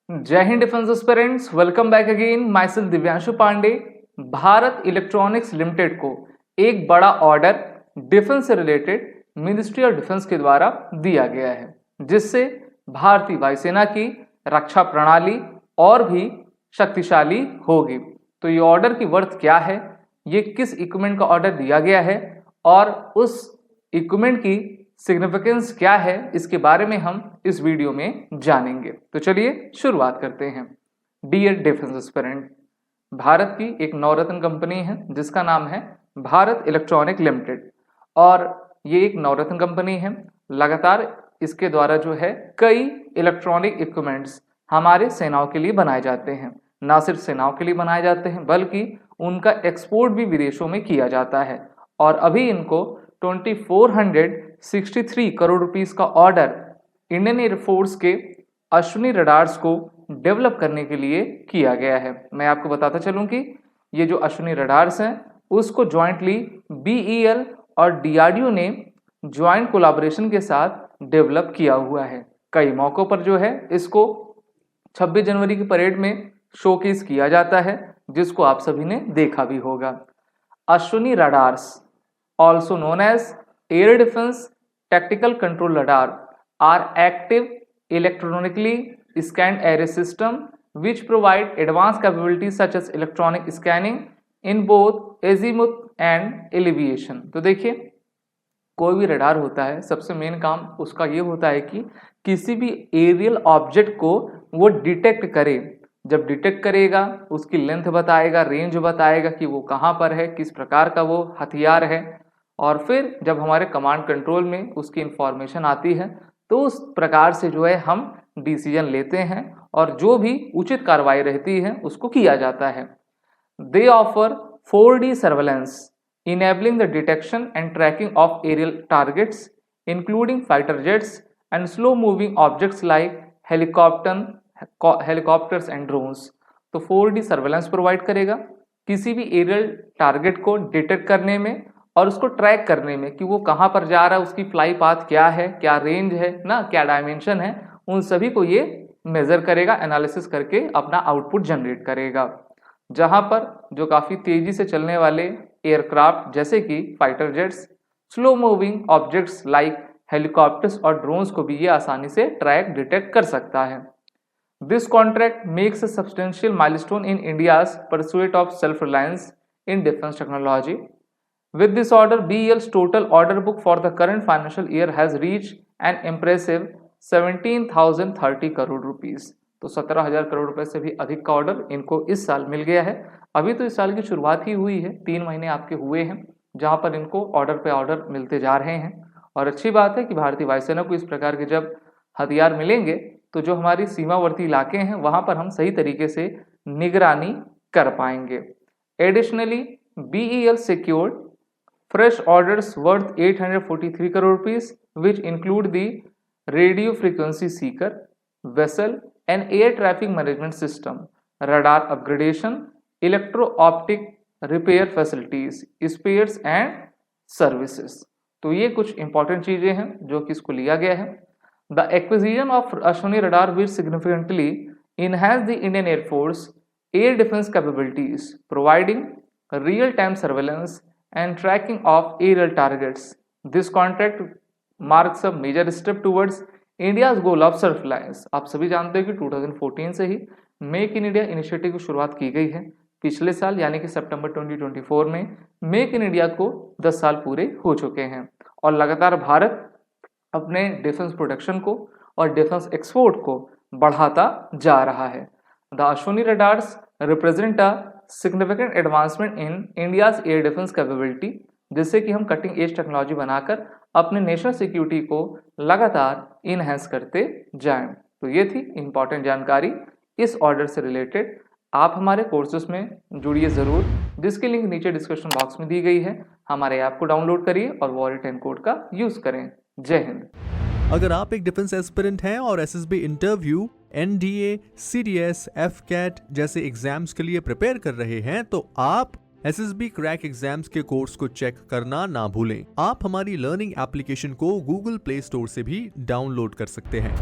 जय Hind defence aspirants, welcome back again. Myself Divyanshu Pandey. Bharat electronics limited को एक बड़ा ऑर्डर डिफेंस से रिलेटेड मिनिस्ट्री ऑफ डिफेंस के द्वारा दिया गया है, जिससे भारतीय वायुसेना की रक्षा प्रणाली और भी शक्तिशाली होगी। तो ये ऑर्डर की वर्थ क्या है, ये किस इक्विपमेंट का ऑर्डर दिया गया है और उस इक्विपमेंट की सिग्निफिकेंस क्या है, इसके बारे में हम इस वीडियो में जानेंगे। तो चलिए शुरुआत करते हैं। डियर डिफेंस एस्पिरेंट, भारत की एक नवरत्न कंपनी है जिसका नाम है भारत इलेक्ट्रॉनिक लिमिटेड, और ये एक नवरत्न कंपनी है। लगातार इसके द्वारा जो है कई इलेक्ट्रॉनिक इक्विपमेंट्स हमारे सेनाओं के लिए बनाए जाते हैं। ना सिर्फ सेनाओं के लिए बनाए जाते हैं बल्कि उनका एक्सपोर्ट भी विदेशों में किया जाता है, और अभी इनको 2463 करोड़ रुपीस का ऑर्डर इंडियन एयरफोर्स के अश्विनी रडार्स को डेवलप करने के लिए किया गया है। मैं आपको बताता चलूं कि ये जो अश्विनी रडार्स हैं उसको ज्वाइंटली बीईएल और डीआरडीओ ने ज्वाइंट कोलैबोरेशन के साथ डेवलप किया हुआ है। कई मौकों पर जो है इसको 26 जनवरी की परेड में शोकेस किया जाता है, जिसको आप सभी ने देखा भी होगा। Ashwini radars, also known as air defense tactical control radar, are active electronically scanned array system which provide advanced capabilities such as electronic scanning in both azimuth and elevation। तो देखिए, कोई भी रडार होता है, सबसे मेन काम उसका ये होता है कि किसी भी एरियल ऑब्जेक्ट को वो डिटेक्ट करे। जब डिटेक्ट करेगा उसकी लेंथ बताएगा, रेंज बताएगा कि वो कहाँ पर है, किस प्रकार का वो हथियार है, और फिर जब हमारे कमांड कंट्रोल में उसकी इंफॉर्मेशन आती है तो उस प्रकार से जो है हम डिसीजन लेते हैं और जो भी उचित कार्रवाई रहती है उसको किया जाता है। दे offer 4D surveillance enabling the detection and tracking of aerial targets including fighter jets and slow moving objects like helicopters and drones। तो 4D सर्वेलेंस प्रोवाइड करेगा किसी भी एरियल टारगेट को डिटेक्ट करने में और उसको ट्रैक करने में कि वो कहाँ पर जा रहा है, उसकी फ्लाई पाथ क्या है, क्या रेंज है ना, क्या डायमेंशन है, उन सभी को ये मेजर करेगा, एनालिसिस करके अपना आउटपुट जनरेट करेगा। जहाँ पर जो काफ़ी तेजी से चलने वाले एयरक्राफ्ट जैसे कि fighter jets, slow moving objects like helicopters और ड्रोन्स को भी ये आसानी से ट्रैक डिटेक्ट कर सकता है। This contract makes a substantial milestone in India's pursuit of self reliance in defence technology. With this order, BEL's total order book for the current financial year has reached an impressive 17,030 crore rupees. तो 17,000 करोड़ रुपए से भी अधिक का order इनको इस साल मिल गया है। अभी तो इस साल की शुरुआत ही हुई है, 3 महीने आपके हुए हैं जहां पर इनको ऑर्डर पे ऑर्डर मिलते जा रहे हैं। और अच्छी बात है कि भारतीय वायुसेना को इस प्रकार के जब हथियार मिलेंगे तो जो हमारी सीमावर्ती इलाके हैं वहां पर हम सही तरीके से निगरानी कर पाएंगे। Additionally BEL secured fresh orders worth 843 crore rupees, which include the radio frequency seeker, vessel and air traffic management system, radar upgradation, electro-optic repair facilities, spares and services। तो ये कुछ इंपॉर्टेंट चीजें हैं जो कि इसको लिया गया है। The acquisition of Ashwini radar will significantly enhance the Indian Air Force air defense capabilities, providing real-time surveillance and tracking of aerial targets। This contract marks a major step towards India's goal of self-reliance। आप सभी जानते हैं कि 2014 से ही make in India initiative की शुरुआत की गई है। पिछले साल यानी कि सितंबर 2024 में मेक इन इंडिया को 10 साल पूरे हो चुके हैं, और लगातार भारत अपने डिफेंस प्रोडक्शन को और डिफेंस एक्सपोर्ट को बढ़ाता जा रहा है। The Ashwini radars represent a significant advancement in India's air defence capability, जिससे कि हम कटिंग एज टेक्नोलॉजी बनाकर अपने नेशनल सिक्योरिटी को लगातार इनहेंस करते जाएं। तो ये थी इंपॉर्टेंट जानकारी इस ऑर्डर से रिलेटेड। आप हमारे कोर्सेज में जुड़िए ज़रूर, जिसकी लिंक नीचे डिस्क्रिप्शन बॉक्स में दी गई है। हमारे ऐप को डाउनलोड करिए और वॉरियर 10 कोड का यूज़ करें। जय हिंद। अगर आप एक डिफेंस एस्पिरेंट हैं और SSB interview, NDA, CDS, AFCAT जैसे एग्जाम्स के लिए प्रिपेयर कर रहे हैं तो आप एसएसबी क्रैक एग्जाम्स के कोर्स को चेक करना ना भूलें। आप हमारी लर्निंग एप्लीकेशन को गूगल प्ले स्टोर से भी डाउनलोड कर सकते हैं।